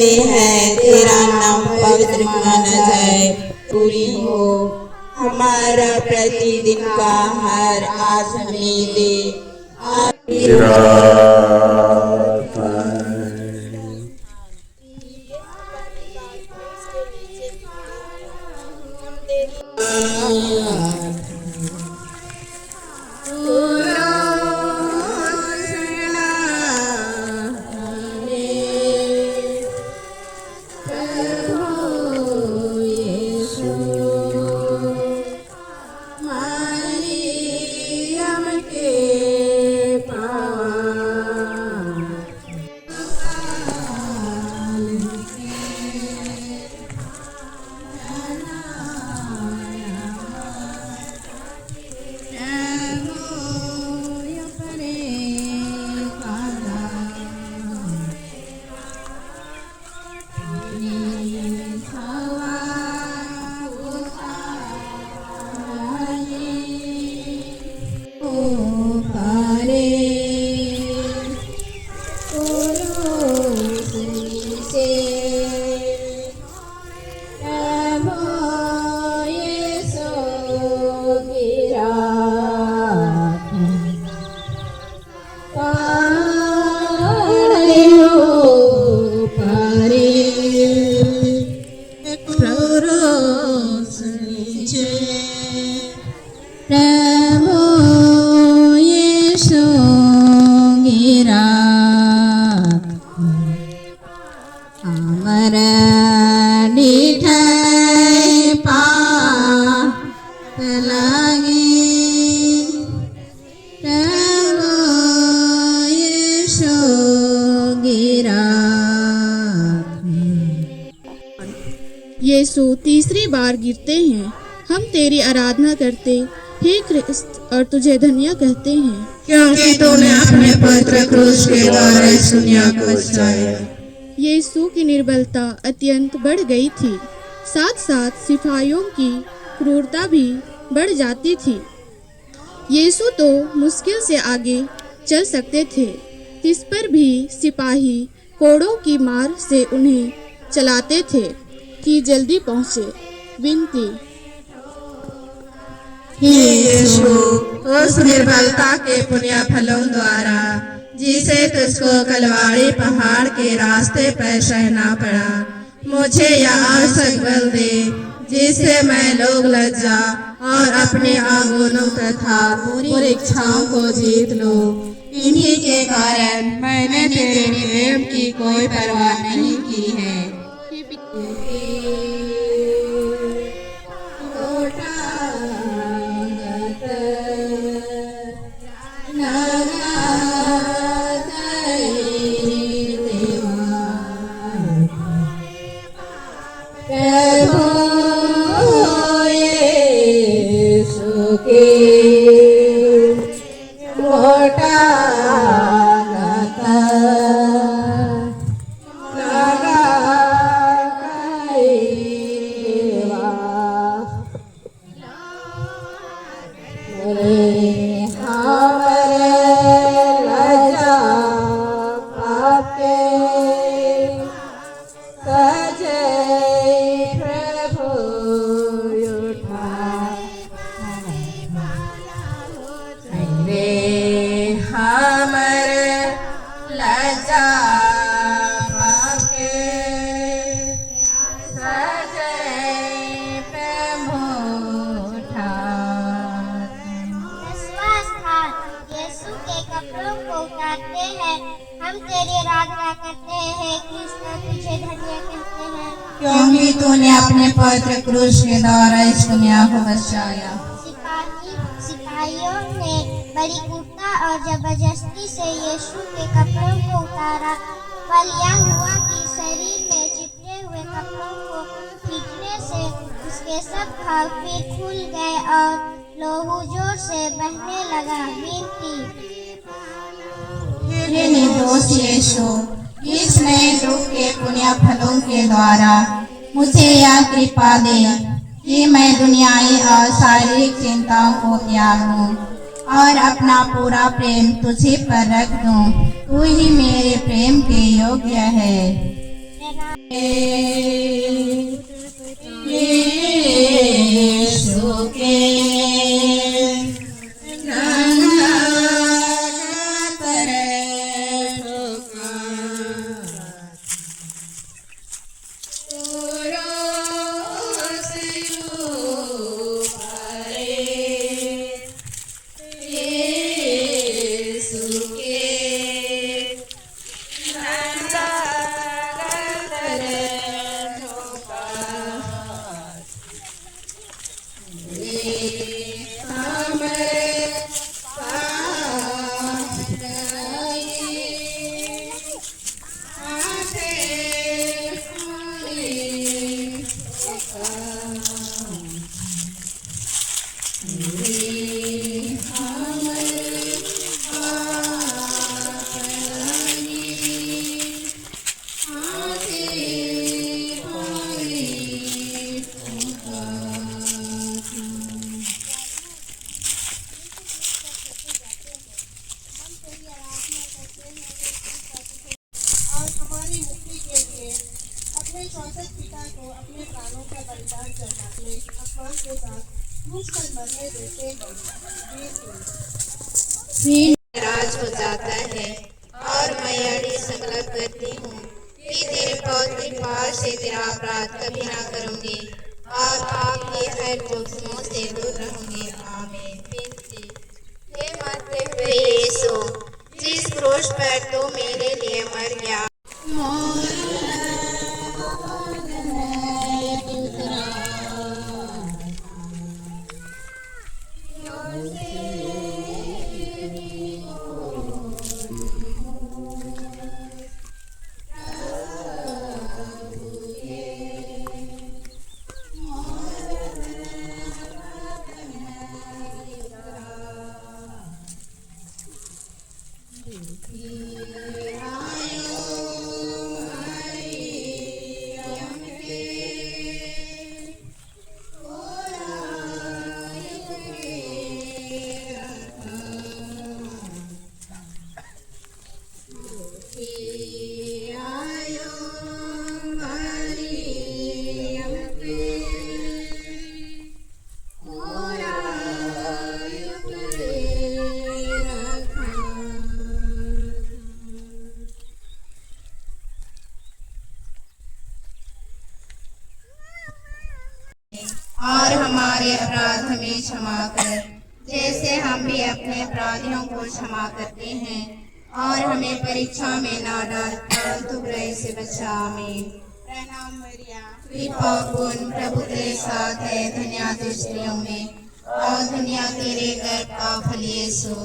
हैं तेरा नाम पवित्र माना जाए, पूरी हो। हमारा प्रतिदिन का आहार आज हमें दे। यीशु तीसरी बार गिरते हैं। हम तेरी आराधना करते हे क्रिस्त और तुझे धन्य कहते हैं, क्योंकि तूने अपने पवित्र क्रूस के द्वारा इस दुनिया को बचाया। यीशु की निर्बलता अत्यंत बढ़ गई थी, साथ साथ सिपाहियों की क्रूरता भी बढ़ जाती थी। यीशु तो मुश्किल से आगे चल सकते थे, इस पर भी सिपाही कोड़ों की मार से उन्हें चलाते थे कि जल्दी पहुँचे। विनती, यीशु उस निर्बलता के पुण्य फलों द्वारा जिसे तुझको कलवारी पहाड़ के रास्ते पर सहना पड़ा, मुझे यह आवश्यक बल दे जिससे मैं लोग लज्जा और अपने आगुनों तथा पूरी इच्छाओं को जीत लूं। इन्हीं के कारण मैंने तेरे प्रेम की कोई परवाह नहीं की है। हम तेरी आराधना करते हैं, कृष्ण तुझे धन्य कहते हैं, क्योंकि तूने अपने पवित्र क्रूस के द्वारा इस दुनिया को बचाया। सिपाहियों ने बड़ी क्रूरता और जबरदस्ती से यीशु के कपड़ों को उतारा। फल यह हुआ कि शरीर में चिपके हुए कपड़ों को खींचने से उसके सब घाव फिर खुल गए और लहू जोर से बहने लगा। विनती, हे निर्दोष यीशु, इस नए दुख के पुण्य फलों के द्वारा मुझे यह कृपा दे कि मैं दुनियाई और शारीरिक चिंताओं को त्यागूं और अपना पूरा प्रेम तुझे पर रख दूं। तू ही मेरे प्रेम के योग्य है। नाम और हमारी मुक्ति के लिए अपने चौसठ पिता को अपने प्राणों का बलिदान चढ़ाते अपमान के साथ क्रूस पर मरने देते हैं। नाराज हो जाता है और मैं यही संकल्प करती हूँ कि तेरे पवित्र पास से तेरा अपराध कभी ना करूँगी और आपके हर जोखिमों से दूर रहूँगी। आमीन। विनती। हे मरते हुए यीशु, जिस क्रूस पर तू मेरे लिए मर गया, और हमारे अपराध हमें क्षमा कर, जैसे हम भी अपने अपराधियों को क्षमा करते हैं, और हमें परीक्षा में न डाल परंतु बुराई से बचा। आमीन। प्रणाम मरिया, कृपा पूर्ण, प्रभु तेरे साथ है, धन्य तू स्त्रियों में और धन्य तेरे गर्भ का फल यीशु।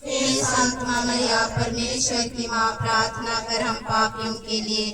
हे संत माँ मरिया, परमेश्वर की माँ, प्रार्थना कर हम पापियों के लिए।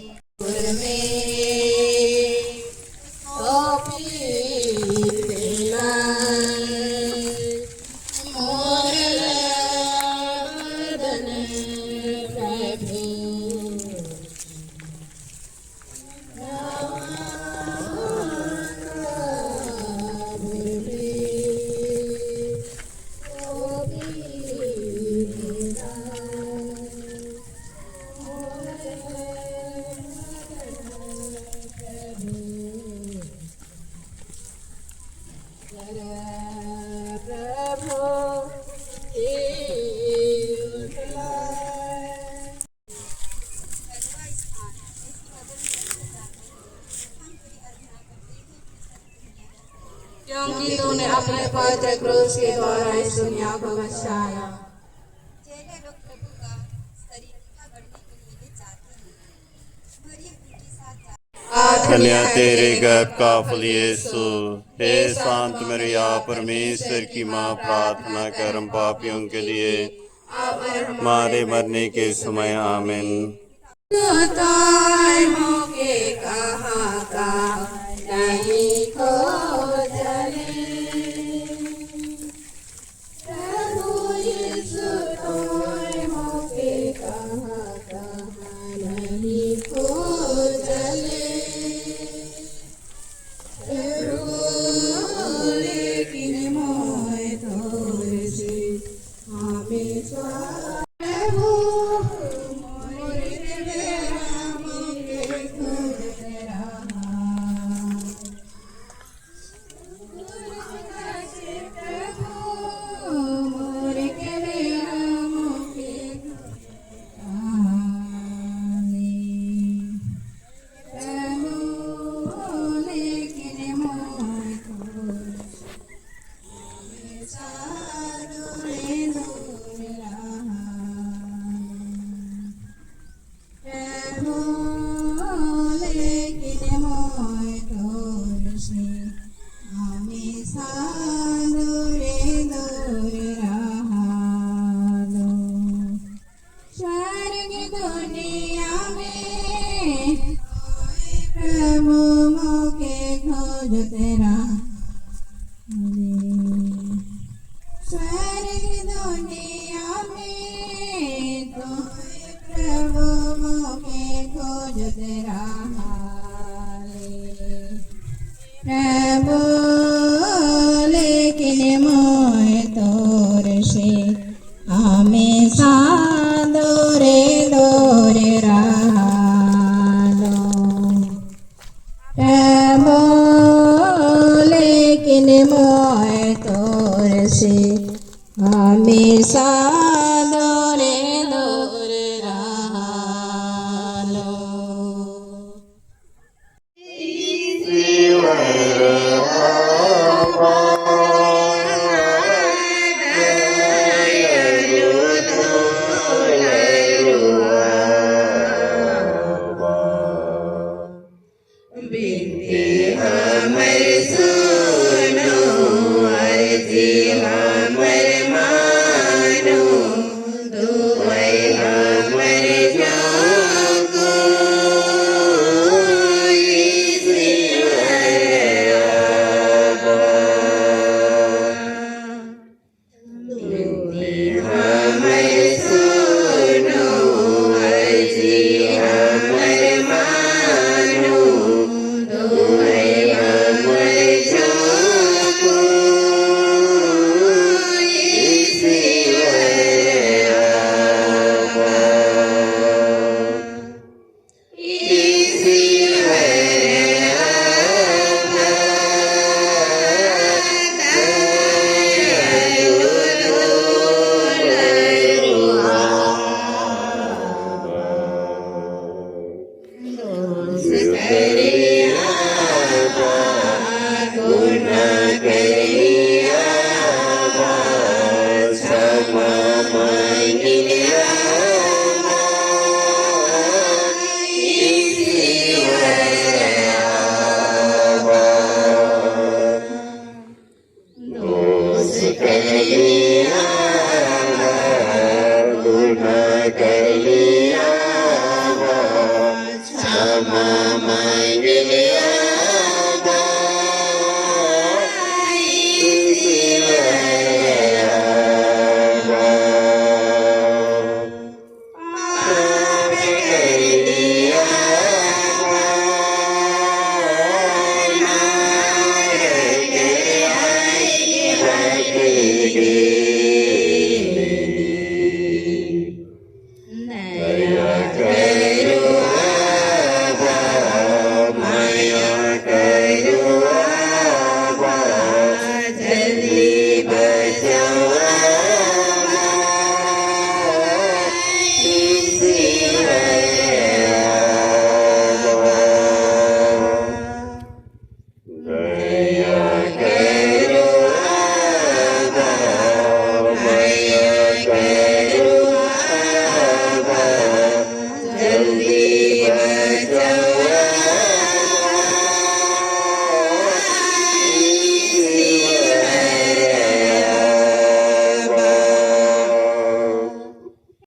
क्योंकि तूने अपने पवित्र क्रूस के द्वारा इस दुनिया को बचाया। धन्य तेरे गर्भ का फल यीशु। हे शांत मरिया, परमेश्वर की माँ, प्रार्थना कर हम पापियों के लिए हमारे मरने के समय। आमीन। प्रभु मोके खोजते रहा स्वर्ग दुनिया में तो प्रभु मोके खोजते रहा प्रभु लेकिन मोह तोर से हमेशा दूरे दूरे रहालो प्रभु लेकिन मोह तोर से हमेशा दूरे दूरे रहालो Mama